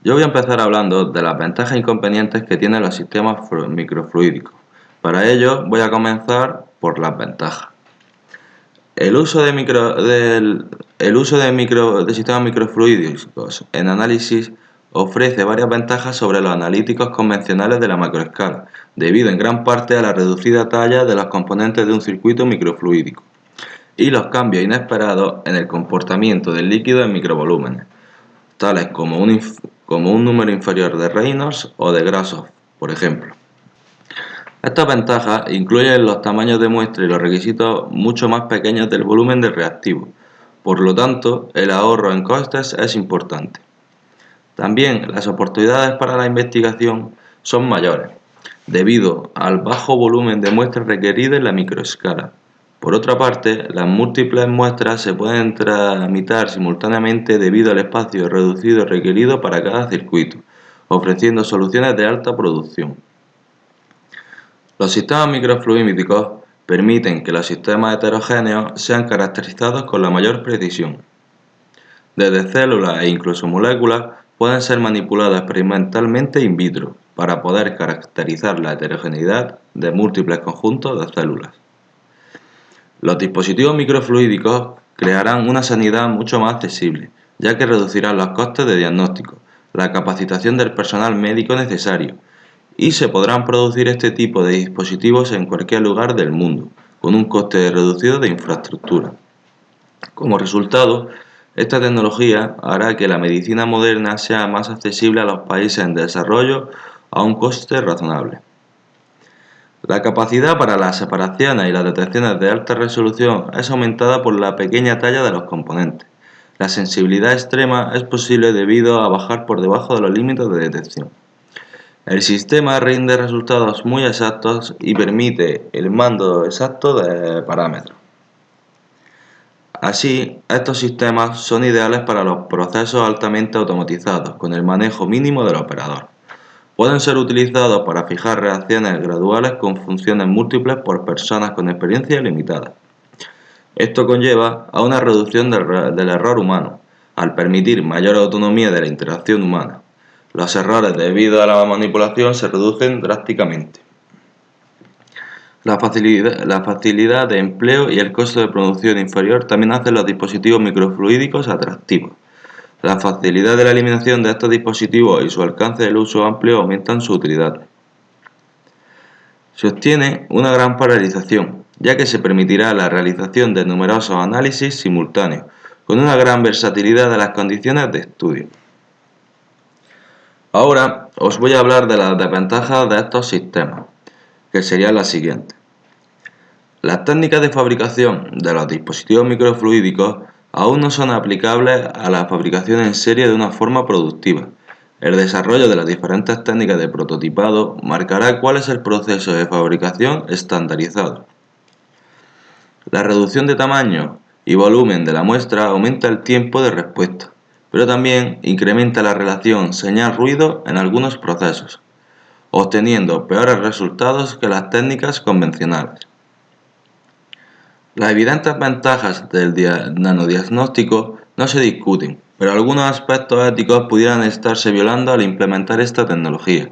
Yo voy a empezar hablando de las ventajas e inconvenientes que tienen los sistemas microfluídicos. Para ello voy a comenzar por las ventajas. El uso de sistemas microfluídicos en análisis ofrece varias ventajas sobre los analíticos convencionales de la macroescala, debido en gran parte a la reducida talla de los componentes de un circuito microfluídico y los cambios inesperados en el comportamiento del líquido en microvolúmenes, tales como un número inferior de Reynolds o de Grashof, por ejemplo. Estas ventajas incluyen los tamaños de muestra y los requisitos mucho más pequeños del volumen del reactivo, por lo tanto, el ahorro en costes es importante. También las oportunidades para la investigación son mayores, debido al bajo volumen de muestras requerido en la microescala. Por otra parte, las múltiples muestras se pueden tramitar simultáneamente debido al espacio reducido requerido para cada circuito, ofreciendo soluciones de alta producción. Los sistemas microfluídicos permiten que los sistemas heterogéneos sean caracterizados con la mayor precisión. Desde células e incluso moléculas pueden ser manipuladas experimentalmente in vitro para poder caracterizar la heterogeneidad de múltiples conjuntos de células. Los dispositivos microfluídicos crearán una sanidad mucho más accesible, ya que reducirán los costes de diagnóstico, la capacitación del personal médico necesario, y se podrán producir este tipo de dispositivos en cualquier lugar del mundo, con un coste reducido de infraestructura. Como resultado, esta tecnología hará que la medicina moderna sea más accesible a los países en desarrollo a un coste razonable. La capacidad para las separaciones y las detecciones de alta resolución es aumentada por la pequeña talla de los componentes. La sensibilidad extrema es posible debido a bajar por debajo de los límites de detección. El sistema rinde resultados muy exactos y permite el mando exacto de parámetros. Así, estos sistemas son ideales para los procesos altamente automatizados, con el manejo mínimo del operador. Pueden ser utilizados para fijar reacciones graduales con funciones múltiples por personas con experiencia limitada. Esto conlleva a una reducción del error humano, al permitir mayor autonomía de la interacción humana. Los errores debido a la manipulación se reducen drásticamente. La facilidad de empleo y el costo de producción inferior también hacen los dispositivos microfluídicos atractivos. La facilidad de la eliminación de estos dispositivos y su alcance del uso amplio aumentan su utilidad. Se obtiene una gran paralelización, ya que se permitirá la realización de numerosos análisis simultáneos, con una gran versatilidad de las condiciones de estudio. Ahora os voy a hablar de las desventajas de estos sistemas, que serían las siguientes. Las técnicas de fabricación de los dispositivos microfluídicos aún no son aplicables a la fabricación en serie de una forma productiva. El desarrollo de las diferentes técnicas de prototipado marcará cuál es el proceso de fabricación estandarizado. La reducción de tamaño y volumen de la muestra aumenta el tiempo de respuesta, pero también incrementa la relación señal-ruido en algunos procesos, obteniendo peores resultados que las técnicas convencionales. Las evidentes ventajas del nanodiagnóstico no se discuten, pero algunos aspectos éticos pudieran estarse violando al implementar esta tecnología.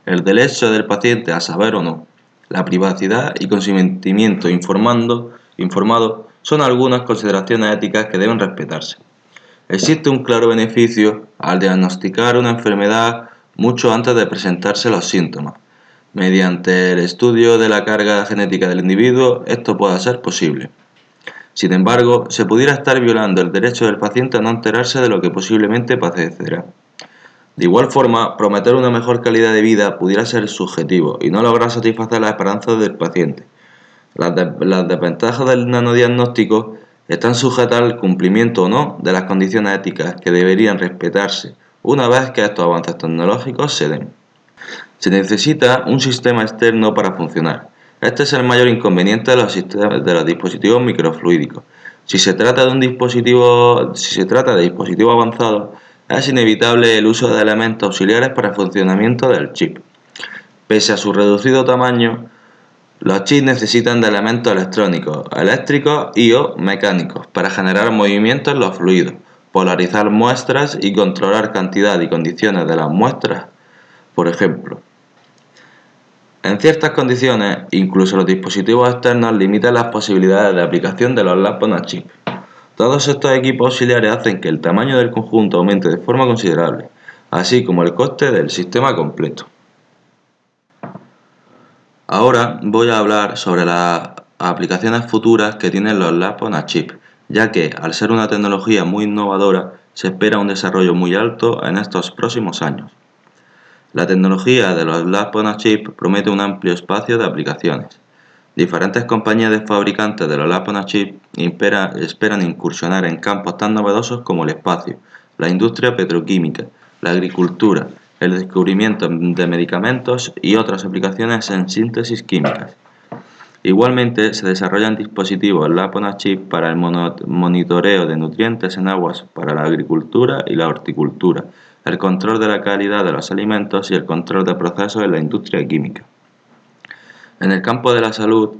El derecho del paciente a saber o no, la privacidad y consentimiento informado son algunas consideraciones éticas que deben respetarse. Existe un claro beneficio al diagnosticar una enfermedad mucho antes de presentarse los síntomas. Mediante el estudio de la carga genética del individuo, esto puede ser posible. Sin embargo, se pudiera estar violando el derecho del paciente a no enterarse de lo que posiblemente padecerá. De igual forma, prometer una mejor calidad de vida pudiera ser subjetivo y no lograr satisfacer las esperanzas del paciente. Las desventajas del nanodiagnóstico están sujetas al cumplimiento o no de las condiciones éticas que deberían respetarse una vez que estos avances tecnológicos se den. Se necesita un sistema externo para funcionar. Este es el mayor inconveniente de los dispositivos microfluídicos. Si se trata de dispositivos avanzados, es inevitable el uso de elementos auxiliares para el funcionamiento del chip. Pese a su reducido tamaño, los chips necesitan de elementos electrónicos, eléctricos y o mecánicos para generar movimientos en los fluidos. polarizar muestras y controlar cantidad y condiciones de las muestras, por ejemplo. En ciertas condiciones, incluso los dispositivos externos limitan las posibilidades de aplicación de los Labs on a Chip. Todos estos equipos auxiliares hacen que el tamaño del conjunto aumente de forma considerable, así como el coste del sistema completo. Ahora voy a hablar sobre las aplicaciones futuras que tienen los Labs on a Chip, ya que, al ser una tecnología muy innovadora, se espera un desarrollo muy alto en estos próximos años. La tecnología de los Labs on a Chip promete un amplio espacio de aplicaciones. Diferentes compañías de fabricantes de los Labs on a Chip esperan incursionar en campos tan novedosos como el espacio, la industria petroquímica, la agricultura, el descubrimiento de medicamentos y otras aplicaciones en síntesis químicas. Igualmente, se desarrollan dispositivos Labs on a Chip para el monitoreo de nutrientes en aguas para la agricultura y la horticultura, el control de la calidad de los alimentos y el control de procesos en la industria química. En el campo de la salud,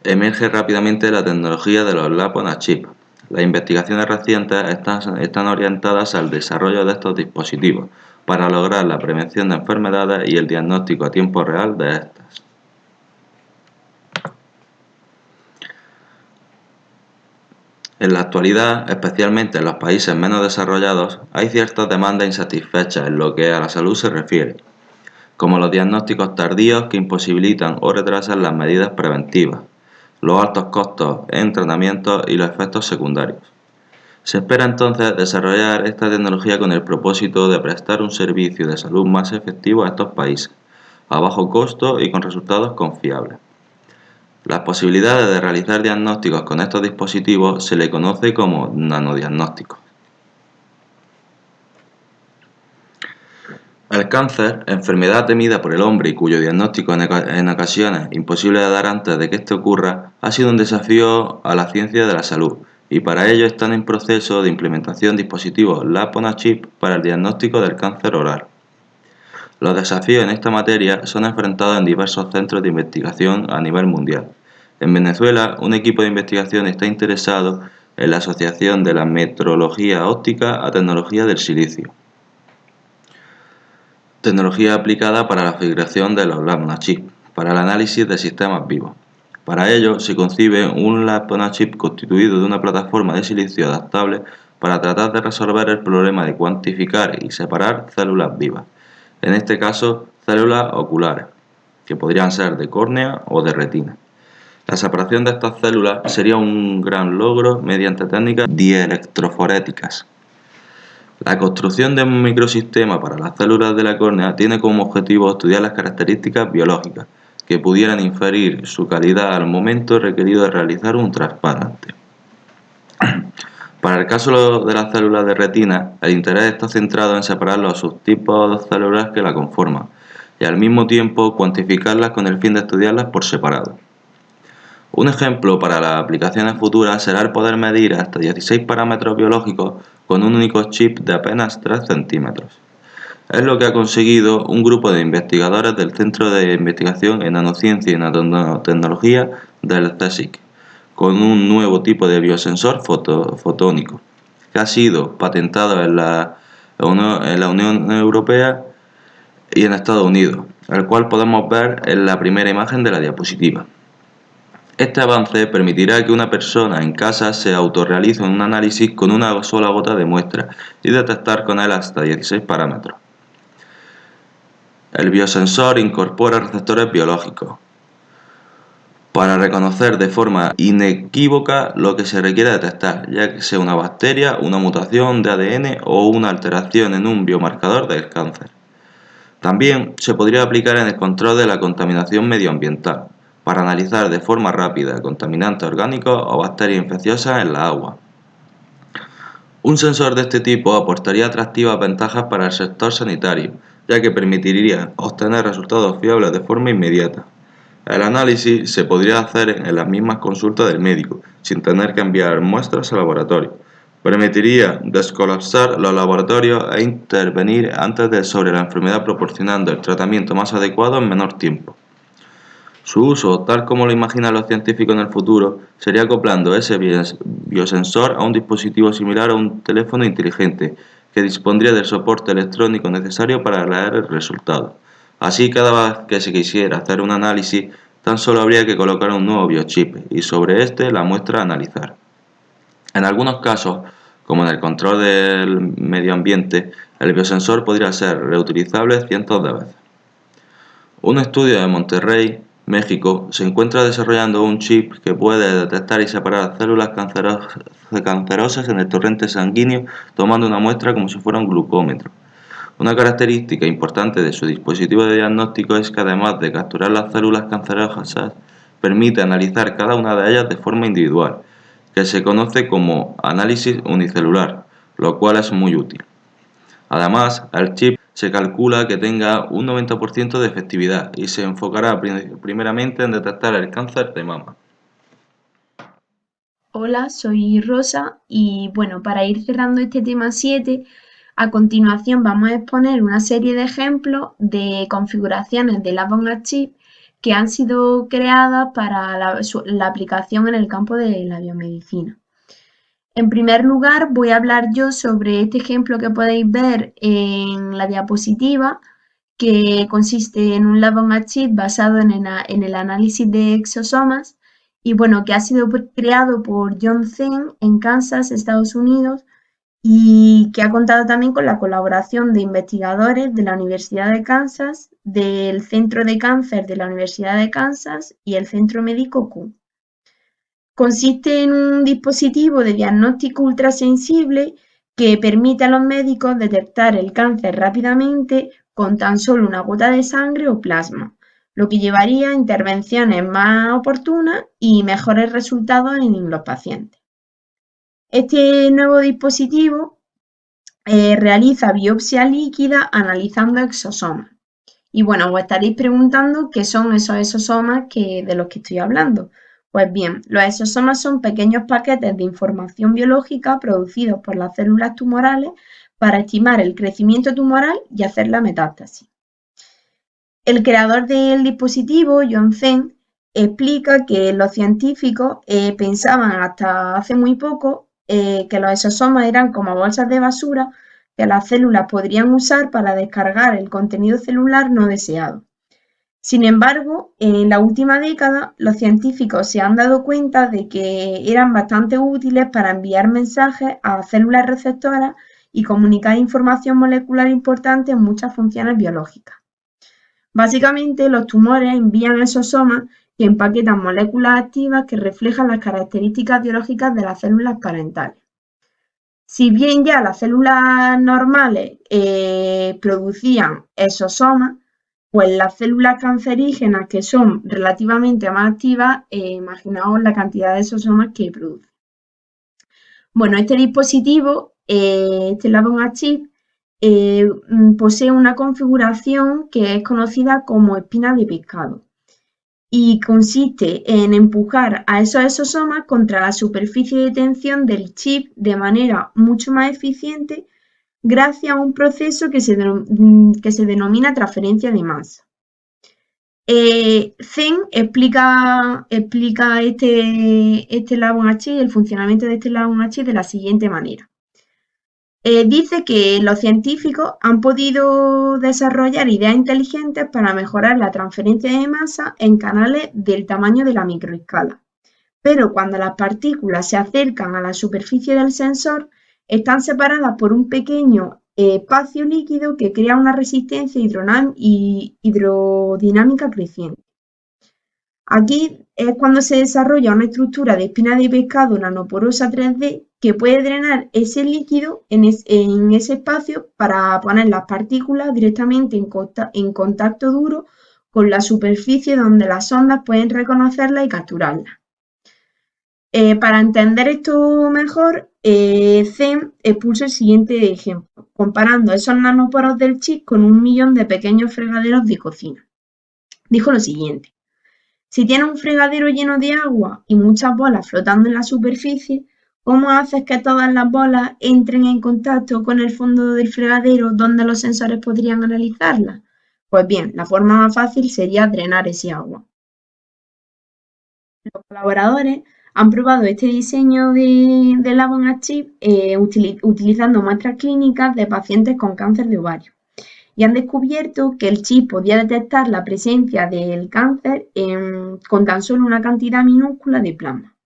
emerge rápidamente la tecnología de los Labs on a Chip. Las investigaciones recientes están orientadas al desarrollo de estos dispositivos para lograr la prevención de enfermedades y el diagnóstico a tiempo real de estas. En la actualidad, especialmente en los países menos desarrollados, hay ciertas demandas insatisfechas en lo que a la salud se refiere, como los diagnósticos tardíos que imposibilitan o retrasan las medidas preventivas, los altos costos en tratamientos y los efectos secundarios. Se espera entonces desarrollar esta tecnología con el propósito de prestar un servicio de salud más efectivo a estos países, a bajo costo y con resultados confiables. Las posibilidades de realizar diagnósticos con estos dispositivos se le conoce como nanodiagnósticos. El cáncer, enfermedad temida por el hombre y cuyo diagnóstico en ocasiones imposible de dar antes de que esto ocurra, ha sido un desafío a la ciencia de la salud, y para ello están en proceso de implementación dispositivos Labs on a Chip para el diagnóstico del cáncer oral. Los desafíos en esta materia son enfrentados en diversos centros de investigación a nivel mundial. En Venezuela, un equipo de investigación está interesado en la asociación de la metrología óptica a tecnología del silicio, tecnología aplicada para la fabricación de los Labs on a Chip, para el análisis de sistemas vivos. Para ello, se concibe un Labs on a Chip constituido de una plataforma de silicio adaptable para tratar de resolver el problema de cuantificar y separar células vivas, en este caso células oculares, que podrían ser de córnea o de retina. La separación de estas células sería un gran logro mediante técnicas dielectroforéticas. La construcción de un microsistema para las células de la córnea tiene como objetivo estudiar las características biológicas que pudieran inferir su calidad al momento requerido de realizar un trasplante. Para el caso de las células de retina, el interés está centrado en separar los subtipos de células que la conforman y al mismo tiempo cuantificarlas con el fin de estudiarlas por separado. Un ejemplo para las aplicaciones futuras será el poder medir hasta 16 parámetros biológicos con un único chip de apenas 3 centímetros. Es lo que ha conseguido un grupo de investigadores del Centro de Investigación en Nanociencia y Nanotecnología del CSIC, con un nuevo tipo de biosensor fotónico, que ha sido patentado en la Unión Europea y en Estados Unidos, el cual podemos ver en la primera imagen de la diapositiva. Este avance permitirá que una persona en casa se autorrealice un análisis con una sola gota de muestra y detectar con él hasta 16 parámetros. El biosensor incorpora receptores biológicos para reconocer de forma inequívoca lo que se requiere detectar, ya que sea una bacteria, una mutación de ADN o una alteración en un biomarcador del cáncer. También se podría aplicar en el control de la contaminación medioambiental, para analizar de forma rápida contaminantes orgánicos o bacterias infecciosas en la agua. Un sensor de este tipo aportaría atractivas ventajas para el sector sanitario, ya que permitiría obtener resultados fiables de forma inmediata. El análisis se podría hacer en las mismas consultas del médico, sin tener que enviar muestras al laboratorio. Permitiría descolapsar los laboratorios e intervenir antes sobre la enfermedad, proporcionando el tratamiento más adecuado en menor tiempo. Su uso, tal como lo imaginan los científicos en el futuro, sería acoplando ese biosensor a un dispositivo similar a un teléfono inteligente, que dispondría del soporte electrónico necesario para leer el resultado. Así, cada vez que se quisiera hacer un análisis, tan solo habría que colocar un nuevo biochip y sobre este la muestra a analizar. En algunos casos, como en el control del medio ambiente, el biosensor podría ser reutilizable cientos de veces. Un estudio de Monterrey, México, se encuentra desarrollando un chip que puede detectar y separar células cancerosas en el torrente sanguíneo tomando una muestra como si fuera un glucómetro. Una característica importante de su dispositivo de diagnóstico es que además de capturar las células cancerosas, permite analizar cada una de ellas de forma individual, que se conoce como análisis unicelular, lo cual es muy útil. Además, el chip se calcula que tenga un 90% de efectividad y se enfocará primeramente en detectar el cáncer de mama. Hola, soy Rosa y bueno, para ir cerrando este tema 7, a continuación vamos a exponer una serie de ejemplos de configuraciones de Lab on a Chip que han sido creadas para la aplicación en el campo de la biomedicina. En primer lugar, voy a hablar yo sobre este ejemplo que podéis ver en la diapositiva, que consiste en un Lab on a Chip basado en el análisis de exosomas y bueno, que ha sido creado por John Zeng en Kansas, Estados Unidos, y que ha contado también con la colaboración de investigadores de la Universidad de Kansas, del Centro de Cáncer de la Universidad de Kansas y el Centro Médico Q. Consiste en un dispositivo de diagnóstico ultrasensible que permite a los médicos detectar el cáncer rápidamente con tan solo una gota de sangre o plasma, lo que llevaría a intervenciones más oportunas y mejores resultados en los pacientes. Este nuevo dispositivo realiza biopsia líquida analizando exosomas. Y bueno, os estaréis preguntando qué son esos exosomas de los que estoy hablando. Pues bien, los exosomas son pequeños paquetes de información biológica producidos por las células tumorales para estimar el crecimiento tumoral y hacer la metástasis. El creador del dispositivo, John Zeng, explica que los científicos pensaban hasta hace muy poco que los exosomas eran como bolsas de basura que las células podrían usar para descargar el contenido celular no deseado. Sin embargo, en la última década, los científicos se han dado cuenta de que eran bastante útiles para enviar mensajes a células receptoras y comunicar información molecular importante en muchas funciones biológicas. Básicamente, los tumores envían exosomas que empaquetan moléculas activas que reflejan las características biológicas de las células parentales. Si bien ya las células normales producían exosomas, pues las células cancerígenas, que son relativamente más activas, imaginaos la cantidad de exosomas que producen. Bueno, este dispositivo, este Lab on a Chip, posee una configuración que es conocida como espina de pescado y consiste en empujar a esos exosomas contra la superficie de tensión del chip de manera mucho más eficiente gracias a un proceso que se denomina transferencia de masa. Zeng explica este Lab on a Chip, el funcionamiento de este Lab on a Chip de la siguiente manera. Dice que los científicos han podido desarrollar ideas inteligentes para mejorar la transferencia de masa en canales del tamaño de la microescala. Pero cuando las partículas se acercan a la superficie del sensor, están separadas por un pequeño espacio líquido que crea una resistencia hidrodinámica creciente. Aquí es cuando se desarrolla una estructura de espina de pescado nanoporosa 3D que puede drenar ese líquido en ese espacio para poner las partículas directamente en contacto duro con la superficie donde las ondas pueden reconocerla y capturarla. Para entender esto mejor, Zeng expuso el siguiente ejemplo, comparando esos nanoporos del chip con 1.000.000 de pequeños fregaderos de cocina. Dijo lo siguiente: si tienes un fregadero lleno de agua y muchas bolas flotando en la superficie, ¿cómo haces que todas las bolas entren en contacto con el fondo del fregadero donde los sensores podrían analizarlas? Pues bien, la forma más fácil sería drenar ese agua. Los colaboradores Han probado este diseño de Lab on a Chip utilizando muestras clínicas de pacientes con cáncer de ovario y han descubierto que el chip podía detectar la presencia del cáncer con tan solo una cantidad minúscula de plasma.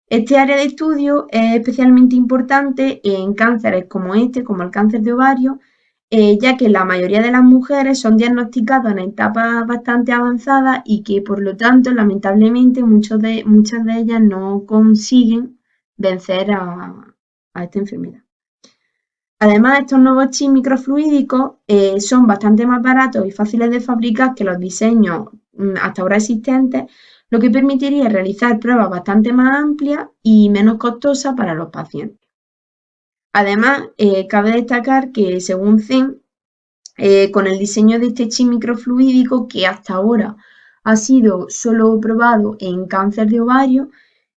Este área de estudio es especialmente importante en cánceres como este, como el cáncer de ovario, ya que la mayoría de las mujeres son diagnosticadas en etapas bastante avanzadas y que por lo tanto lamentablemente muchas de ellas no consiguen vencer a esta enfermedad. Además, estos nuevos chips microfluídicos son bastante más baratos y fáciles de fabricar que los diseños hasta ahora existentes, lo que permitiría realizar pruebas bastante más amplias y menos costosas para los pacientes. Además, cabe destacar que según Zen, con el diseño de este chip microfluídico que hasta ahora ha sido solo probado en cáncer de ovario,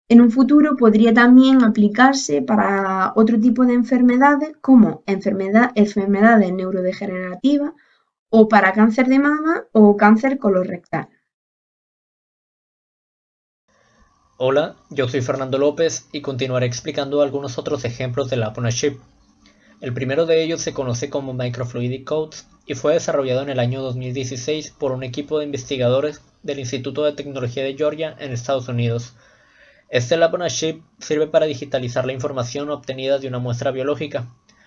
en un futuro podría también aplicarse para otro tipo de enfermedades como enfermedades neurodegenerativas o para cáncer de mama o cáncer colorectal. Hola, yo soy Fernando López y continuaré explicando algunos otros ejemplos de Lab on a Chip. El primero de ellos se conoce como Microfluidic Codes y fue desarrollado en el año 2016 por un equipo de investigadores del Instituto de Tecnología de Georgia en Estados Unidos. Este Lab on a Chip sirve para digitalizar la información obtenida de una muestra biológica,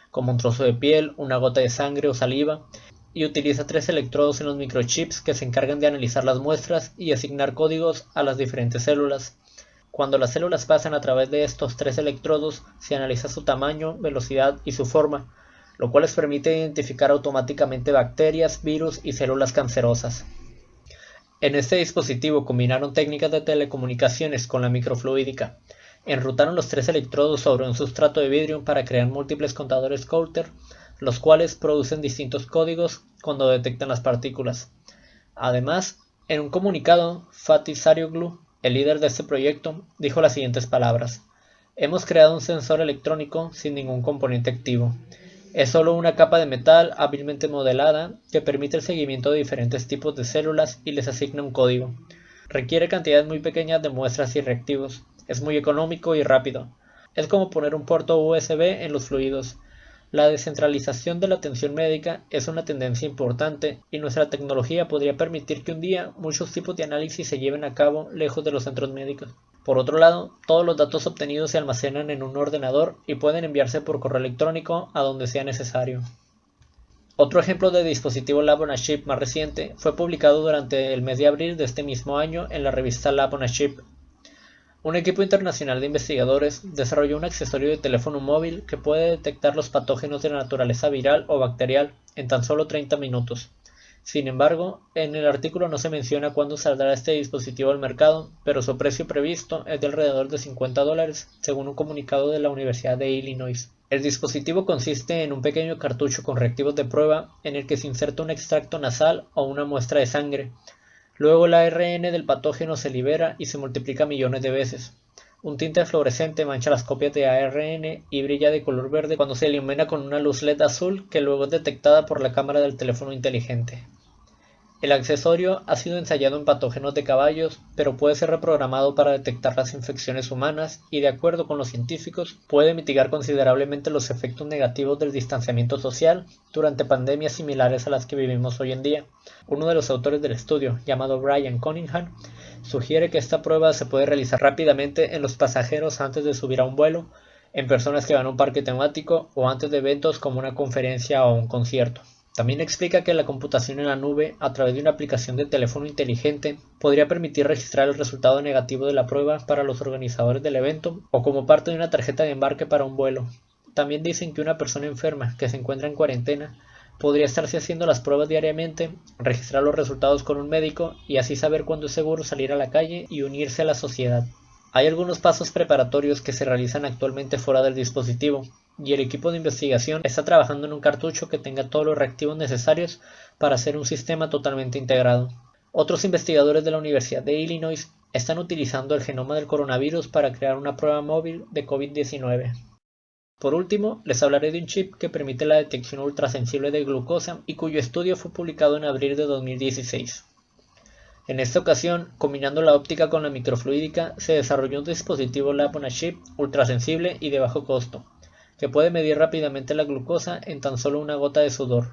como un trozo de piel, una gota de sangre o saliva, y utiliza 3 electrodos en los microchips que se encargan de analizar las muestras y asignar códigos a las diferentes células. Cuando las células pasan a través de estos 3 electrodos, se analiza su tamaño, velocidad y su forma, lo cual les permite identificar automáticamente bacterias, virus y células cancerosas. En este dispositivo combinaron técnicas de telecomunicaciones con la microfluídica. Enrutaron los 3 electrodos sobre un sustrato de vidrio para crear múltiples contadores Coulter, los cuales producen distintos códigos cuando detectan las partículas. Además, en un comunicado, Fatih Sarıoğlu, el líder de este proyecto, dijo las siguientes palabras: "Hemos creado un sensor electrónico sin ningún componente activo. Es solo una capa de metal hábilmente modelada que permite el seguimiento de diferentes tipos de células y les asigna un código. Requiere cantidades muy pequeñas de muestras y reactivos. Es muy económico y rápido. Es como poner un puerto USB en los fluidos. La descentralización de la atención médica es una tendencia importante y nuestra tecnología podría permitir que un día muchos tipos de análisis se lleven a cabo lejos de los centros médicos. Por otro lado, todos los datos obtenidos se almacenan en un ordenador y pueden enviarse por correo electrónico a donde sea necesario". Otro ejemplo de dispositivo Lab on a Chip más reciente fue publicado durante el mes de abril de este mismo año en la revista Lab on a Chip. Un equipo internacional de investigadores desarrolló un accesorio de teléfono móvil que puede detectar los patógenos de naturaleza viral o bacterial en tan solo 30 minutos. Sin embargo, en el artículo no se menciona cuándo saldrá este dispositivo al mercado, pero su precio previsto es de alrededor de $50, según un comunicado de la Universidad de Illinois. El dispositivo consiste en un pequeño cartucho con reactivos de prueba en el que se inserta un extracto nasal o una muestra de sangre. Luego el ARN del patógeno se libera y se multiplica millones de veces. Un tinte fluorescente mancha las copias de ARN y brilla de color verde cuando se ilumina con una luz LED azul que luego es detectada por la cámara del teléfono inteligente. El accesorio ha sido ensayado en patógenos de caballos, pero puede ser reprogramado para detectar las infecciones humanas y, de acuerdo con los científicos, puede mitigar considerablemente los efectos negativos del distanciamiento social durante pandemias similares a las que vivimos hoy en día. Uno de los autores del estudio, llamado Brian Cunningham, sugiere que esta prueba se puede realizar rápidamente en los pasajeros antes de subir a un vuelo, en personas que van a un parque temático o antes de eventos como una conferencia o un concierto. También explica que la computación en la nube, a través de una aplicación de teléfono inteligente, podría permitir registrar el resultado negativo de la prueba para los organizadores del evento o como parte de una tarjeta de embarque para un vuelo. También dicen que una persona enferma que se encuentra en cuarentena podría estarse haciendo las pruebas diariamente, registrar los resultados con un médico y así saber cuándo es seguro salir a la calle y unirse a la sociedad. Hay algunos pasos preparatorios que se realizan actualmente fuera del dispositivo, y el equipo de investigación está trabajando en un cartucho que tenga todos los reactivos necesarios para hacer un sistema totalmente integrado. Otros investigadores de la Universidad de Illinois están utilizando el genoma del coronavirus para crear una prueba móvil de COVID-19. Por último, les hablaré de un chip que permite la detección ultrasensible de glucosa y cuyo estudio fue publicado en abril de 2016. En esta ocasión, combinando la óptica con la microfluídica, se desarrolló un dispositivo Lab on a Chip ultrasensible y de bajo costo, que puede medir rápidamente la glucosa en tan solo una gota de sudor.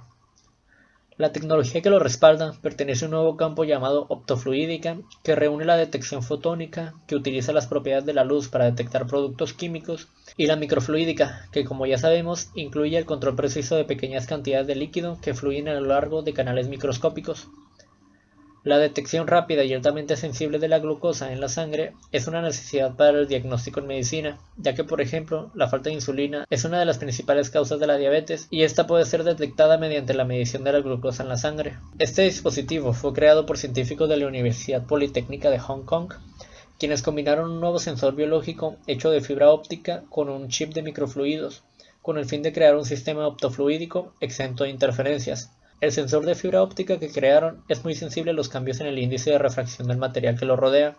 La tecnología que lo respalda pertenece a un nuevo campo llamado optofluídica, que reúne la detección fotónica, que utiliza las propiedades de la luz para detectar productos químicos, y la microfluídica, que como ya sabemos, incluye el control preciso de pequeñas cantidades de líquido que fluyen a lo largo de canales microscópicos. La detección rápida y altamente sensible de la glucosa en la sangre es una necesidad para el diagnóstico en medicina, ya que, por ejemplo, la falta de insulina es una de las principales causas de la diabetes y esta puede ser detectada mediante la medición de la glucosa en la sangre. Este dispositivo fue creado por científicos de la Universidad Politécnica de Hong Kong, quienes combinaron un nuevo sensor biológico hecho de fibra óptica con un chip de microfluidos, con el fin de crear un sistema optofluídico exento de interferencias. El sensor de fibra óptica que crearon es muy sensible a los cambios en el índice de refracción del material que lo rodea.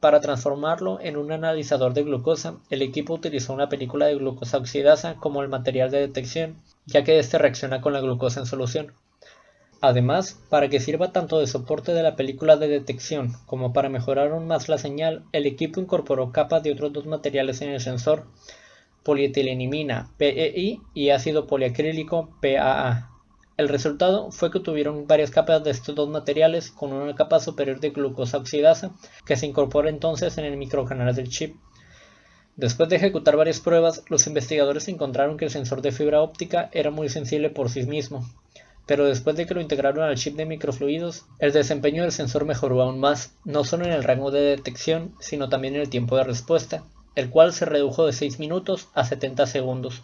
Para transformarlo en un analizador de glucosa, el equipo utilizó una película de glucosa oxidasa como el material de detección, ya que este reacciona con la glucosa en solución. Además, para que sirva tanto de soporte de la película de detección como para mejorar aún más la señal, el equipo incorporó capas de otros dos materiales en el sensor, polietilenimina PEI y ácido poliacrílico PAA. El resultado fue que tuvieron varias capas de estos dos materiales con una capa superior de glucosa oxidasa que se incorpora entonces en el microcanal del chip. Después de ejecutar varias pruebas, los investigadores encontraron que el sensor de fibra óptica era muy sensible por sí mismo, pero después de que lo integraron al chip de microfluidos, el desempeño del sensor mejoró aún más, no solo en el rango de detección, sino también en el tiempo de respuesta, el cual se redujo de 6 minutos a 70 segundos.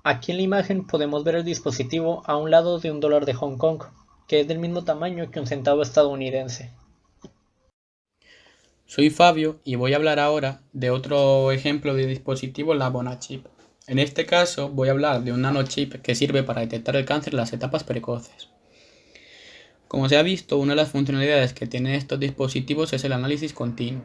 Aquí en la imagen podemos ver el dispositivo a un lado de un dólar de Hong Kong, que es del mismo tamaño que un centavo estadounidense. Soy Fabio y voy a hablar ahora de otro ejemplo de dispositivo Lab on a Chip. En este caso voy a hablar de un nanochip que sirve para detectar el cáncer en las etapas precoces. Como se ha visto, una de las funcionalidades que tienen estos dispositivos es el análisis continuo.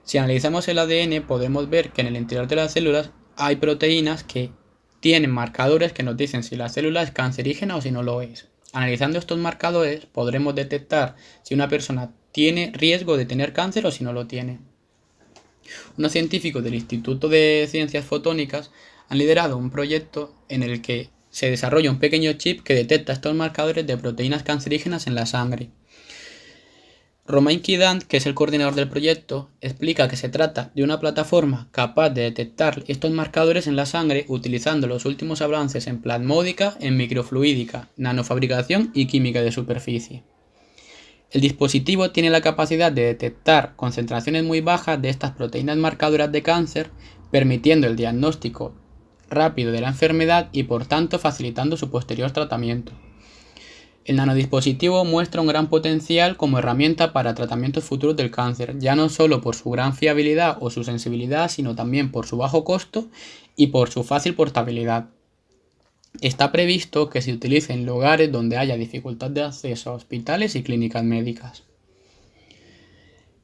Si analizamos el ADN podemos ver que en el interior de las células hay proteínas que tienen marcadores que nos dicen si la célula es cancerígena o si no lo es. Analizando estos marcadores podremos detectar si una persona tiene riesgo de tener cáncer o si no lo tiene. Unos científicos del Instituto de Ciencias Fotónicas han liderado un proyecto en el que se desarrolla un pequeño chip que detecta estos marcadores de proteínas cancerígenas en la sangre. Romain Quidant, que es el coordinador del proyecto, explica que se trata de una plataforma capaz de detectar estos marcadores en la sangre utilizando los últimos avances en plasmódica, en microfluídica, nanofabricación y química de superficie. El dispositivo tiene la capacidad de detectar concentraciones muy bajas de estas proteínas marcadoras de cáncer, permitiendo el diagnóstico rápido de la enfermedad y por tanto facilitando su posterior tratamiento. El nanodispositivo muestra un gran potencial como herramienta para tratamientos futuros del cáncer, ya no solo por su gran fiabilidad o su sensibilidad, sino también por su bajo costo y por su fácil portabilidad. Está previsto que se utilice en lugares donde haya dificultad de acceso a hospitales y clínicas médicas.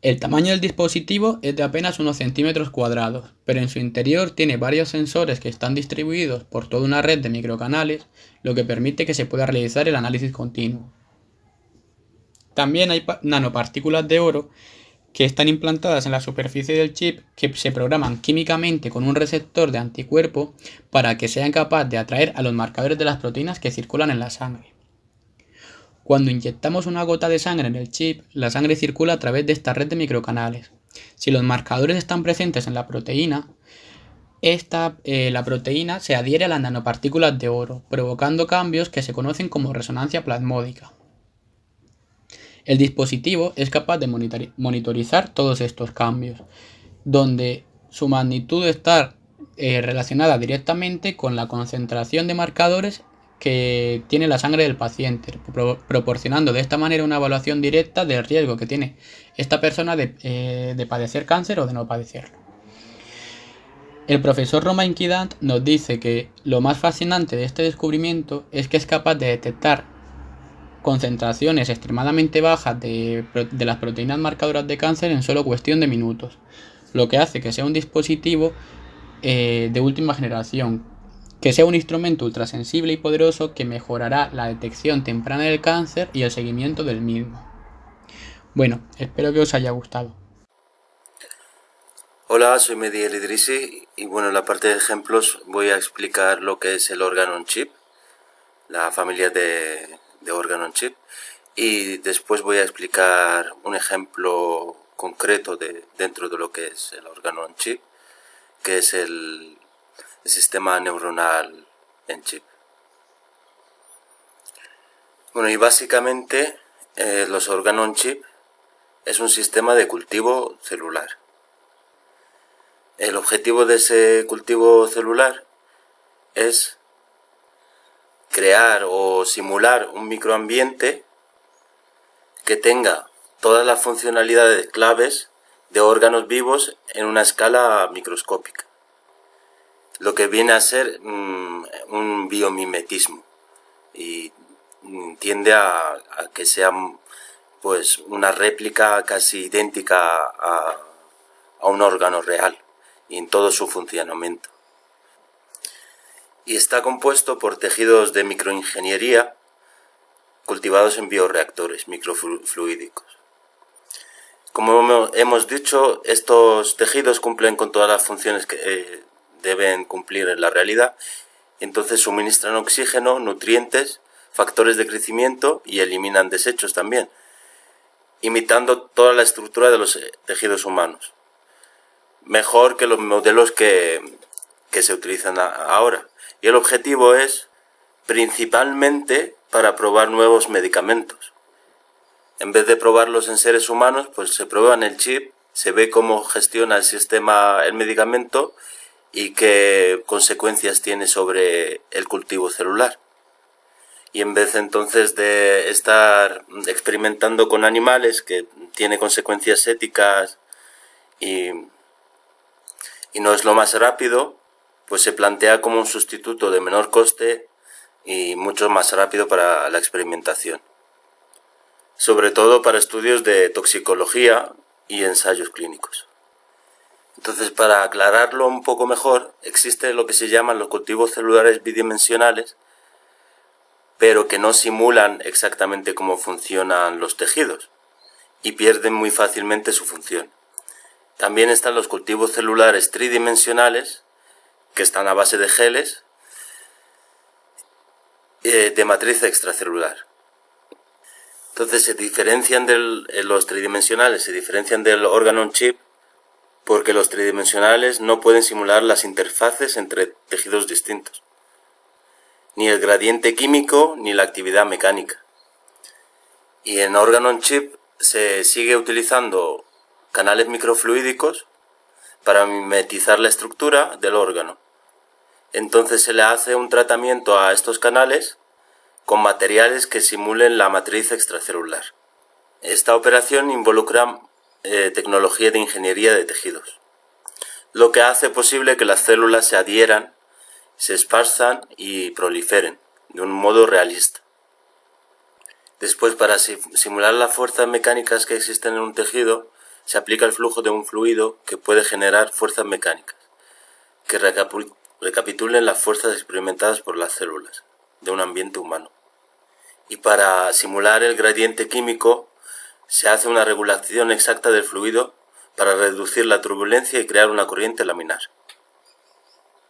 El tamaño del dispositivo es de apenas unos centímetros cuadrados, pero en su interior tiene varios sensores que están distribuidos por toda una red de microcanales, lo que permite que se pueda realizar el análisis continuo. También hay nanopartículas de oro que están implantadas en la superficie del chip que se programan químicamente con un receptor de anticuerpo para que sean capaces de atraer a los marcadores de las proteínas que circulan en la sangre. Cuando inyectamos una gota de sangre en el chip, la sangre circula a través de esta red de microcanales. Si los marcadores están presentes en la proteína, la proteína se adhiere a las nanopartículas de oro, provocando cambios que se conocen como resonancia plasmódica. El dispositivo es capaz de monitorizar todos estos cambios, donde su magnitud está relacionada directamente con la concentración de marcadores que tiene la sangre del paciente, proporcionando de esta manera una evaluación directa del riesgo que tiene esta persona de padecer cáncer o de no padecerlo. El profesor Romain Quidant nos dice que lo más fascinante de este descubrimiento es que es capaz de detectar concentraciones extremadamente bajas de las proteínas marcadoras de cáncer en solo cuestión de minutos, lo que hace que sea un dispositivo de última generación, que sea un instrumento ultrasensible y poderoso que mejorará la detección temprana del cáncer y el seguimiento del mismo. Bueno, espero que os haya gustado. Hola, soy Mehdi El Idrisi y bueno, en la parte de ejemplos voy a explicar lo que es el órgano on chip, la familia de órgano on chip, y después voy a explicar un ejemplo concreto dentro de lo que es el órgano on chip, que es el sistema neuronal en chip. Bueno, y básicamente los órganos on chip es un sistema de cultivo celular. El objetivo de ese cultivo celular es crear o simular un microambiente que tenga todas las funcionalidades claves de órganos vivos en una escala microscópica, lo que viene a ser un biomimetismo y tiende a que sea pues una réplica casi idéntica a un órgano real y en todo su funcionamiento. Y está compuesto por tejidos de microingeniería cultivados en bioreactores microfluídicos. Como hemos dicho, estos tejidos cumplen con todas las funciones que deben cumplir en la realidad, entonces suministran oxígeno, nutrientes, factores de crecimiento y eliminan desechos también, imitando toda la estructura de los tejidos humanos. Mejor que los modelos que se utilizan ahora. Y el objetivo es principalmente para probar nuevos medicamentos. En vez de probarlos en seres humanos, pues se prueba en el chip, se ve cómo gestiona el sistema el medicamento y qué consecuencias tiene sobre el cultivo celular. Y en vez entonces de estar experimentando con animales que tiene consecuencias éticas y no es lo más rápido, pues se plantea como un sustituto de menor coste y mucho más rápido para la experimentación. Sobre todo para estudios de toxicología y ensayos clínicos. Entonces, para aclararlo un poco mejor, existe lo que se llaman los cultivos celulares bidimensionales, pero que no simulan exactamente cómo funcionan los tejidos y pierden muy fácilmente su función. También están los cultivos celulares tridimensionales, que están a base de geles de matriz extracelular. Entonces se diferencian los tridimensionales, se diferencian del órgano on chip porque los tridimensionales no pueden simular las interfaces entre tejidos distintos, ni el gradiente químico ni la actividad mecánica. Y en órgano on chip se sigue utilizando canales microfluídicos para mimetizar la estructura del órgano. Entonces se le hace un tratamiento a estos canales con materiales que simulen la matriz extracelular. Esta operación involucra tecnología de ingeniería de tejidos, lo que hace posible que las células se adhieran, se esparzan y proliferen de un modo realista. Después, para simular las fuerzas mecánicas que existen en un tejido, se aplica el flujo de un fluido que puede generar fuerzas mecánicas, que recapitulen las fuerzas experimentadas por las células de un ambiente humano. Y para simular el gradiente químico, se hace una regulación exacta del fluido para reducir la turbulencia y crear una corriente laminar,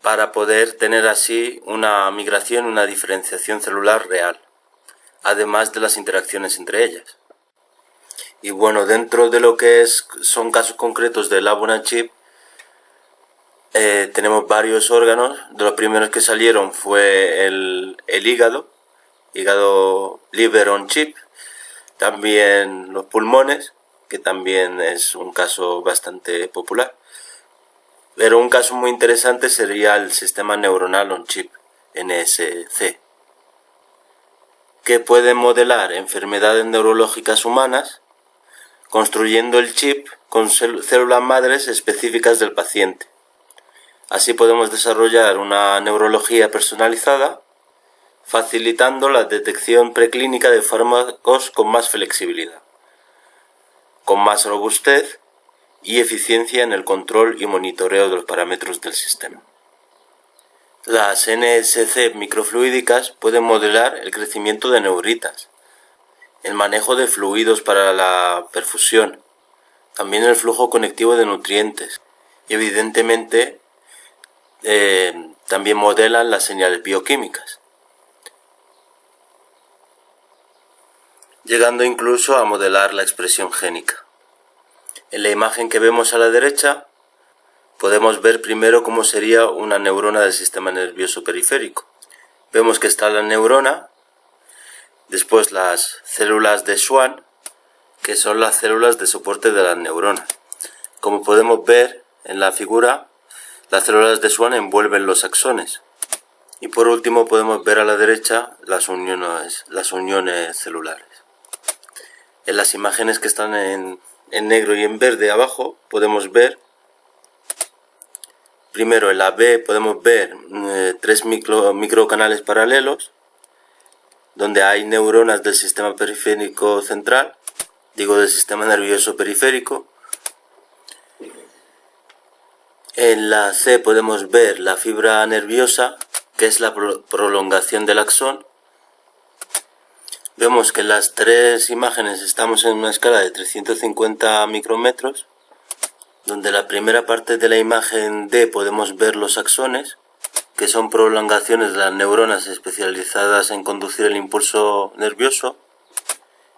para poder tener así una migración, una diferenciación celular real, además de las interacciones entre ellas. Y bueno, dentro de lo que son casos concretos de Lab on a Chip, tenemos varios órganos. De los primeros que salieron fue el hígado liver on chip, también los pulmones, que también es un caso bastante popular. Pero un caso muy interesante sería el sistema neuronal on chip, NSC, que puede modelar enfermedades neurológicas humanas construyendo el chip con células madres específicas del paciente. Así podemos desarrollar una neurología personalizada, facilitando la detección preclínica de fármacos con más flexibilidad, con más robustez y eficiencia en el control y monitoreo de los parámetros del sistema. Las NSC microfluídicas pueden modelar el crecimiento de neuritas, el manejo de fluidos para la perfusión, también el flujo conectivo de nutrientes y evidentemente también modelan las señales bioquímicas, llegando incluso a modelar la expresión génica. En la imagen que vemos a la derecha podemos ver primero cómo sería una neurona del sistema nervioso periférico. Vemos que está la neurona, después las células de Schwann, que son las células de soporte de las neuronas. Como podemos ver en la figura, las células de Schwann envuelven los axones. Y por último podemos ver a la derecha las uniones celulares. En las imágenes que están en negro y en verde abajo podemos ver, primero en la B podemos ver 3 microcanales paralelos, donde hay neuronas del sistema periférico central, del sistema nervioso periférico. En la C podemos ver la fibra nerviosa, que es la prolongación del axón. Vemos que en las tres imágenes estamos en una escala de 350 micrómetros, donde la primera parte de la imagen D podemos ver los axones, que son prolongaciones de las neuronas especializadas en conducir el impulso nervioso,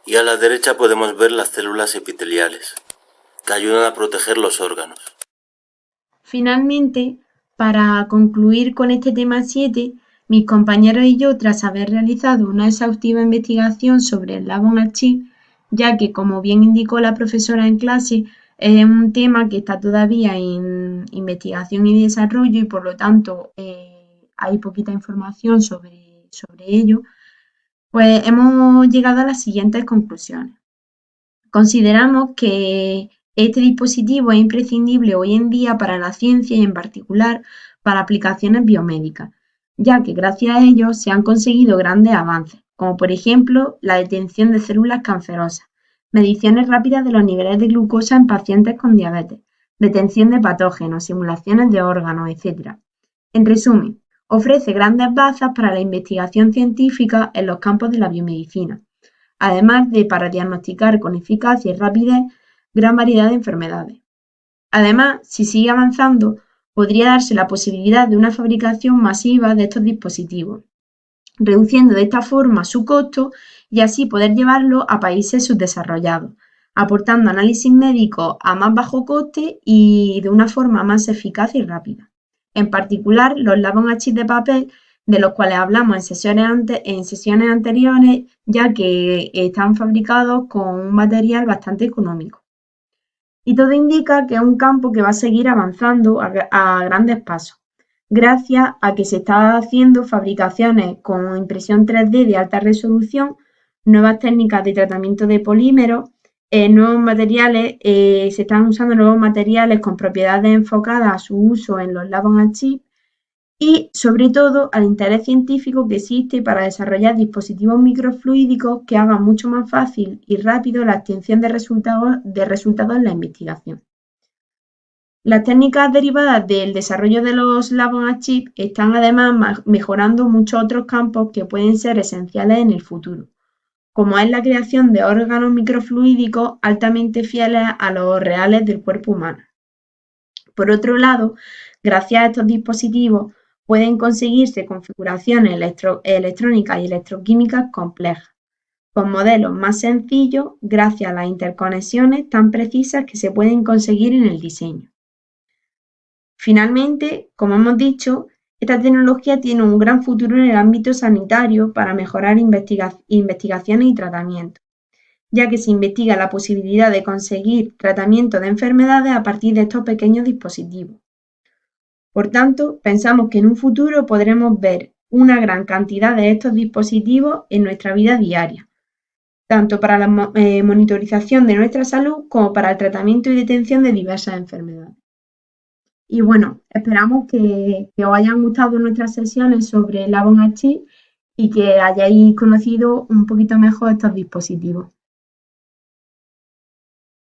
y a la derecha podemos ver las células epiteliales, que ayudan a proteger los órganos. Finalmente, para concluir con este tema 7, mis compañeros y yo, tras haber realizado una exhaustiva investigación sobre el Labo-on-a-Chip, ya que, como bien indicó la profesora en clase, es un tema que está todavía en investigación y desarrollo y por lo tanto hay poquita información sobre ello, pues hemos llegado a las siguientes conclusiones. Consideramos que este dispositivo es imprescindible hoy en día para la ciencia y en particular para aplicaciones biomédicas, ya que gracias a ello se han conseguido grandes avances, como por ejemplo la detención de células cancerosas, mediciones rápidas de los niveles de glucosa en pacientes con diabetes, detención de patógenos, simulaciones de órganos, etc. En resumen, ofrece grandes bazas para la investigación científica en los campos de la biomedicina, además de para diagnosticar con eficacia y rapidez gran variedad de enfermedades. Además, si sigue avanzando, podría darse la posibilidad de una fabricación masiva de estos dispositivos, reduciendo de esta forma su costo y así poder llevarlo a países subdesarrollados, aportando análisis médicos a más bajo coste y de una forma más eficaz y rápida. En particular, los Labo-on-a-Chip de papel, de los cuales hablamos en sesiones anteriores, ya que están fabricados con un material bastante económico. Y todo indica que es un campo que va a seguir avanzando a grandes pasos, gracias a que se están haciendo fabricaciones con impresión 3D de alta resolución, nuevas técnicas de tratamiento de polímeros, nuevos materiales, se están usando nuevos materiales con propiedades enfocadas a su uso en los Labo-on-a-Chip y, sobre todo, al interés científico que existe para desarrollar dispositivos microfluídicos que hagan mucho más fácil y rápido la obtención de resultados en la investigación. Las técnicas derivadas del desarrollo de los Labo-on-a-Chip están además mejorando muchos otros campos que pueden ser esenciales en el futuro, como es la creación de órganos microfluídicos altamente fieles a los reales del cuerpo humano. Por otro lado, gracias a estos dispositivos pueden conseguirse configuraciones electrónicas y electroquímicas complejas, con modelos más sencillos gracias a las interconexiones tan precisas que se pueden conseguir en el diseño. Finalmente, como hemos dicho, esta tecnología tiene un gran futuro en el ámbito sanitario para mejorar investigaciones y tratamientos, ya que se investiga la posibilidad de conseguir tratamiento de enfermedades a partir de estos pequeños dispositivos. Por tanto, pensamos que en un futuro podremos ver una gran cantidad de estos dispositivos en nuestra vida diaria, tanto para la monitorización de nuestra salud como para el tratamiento y detención de diversas enfermedades. Y bueno, esperamos que os hayan gustado nuestras sesiones sobre Labo-on-a-Chip y que hayáis conocido un poquito mejor estos dispositivos.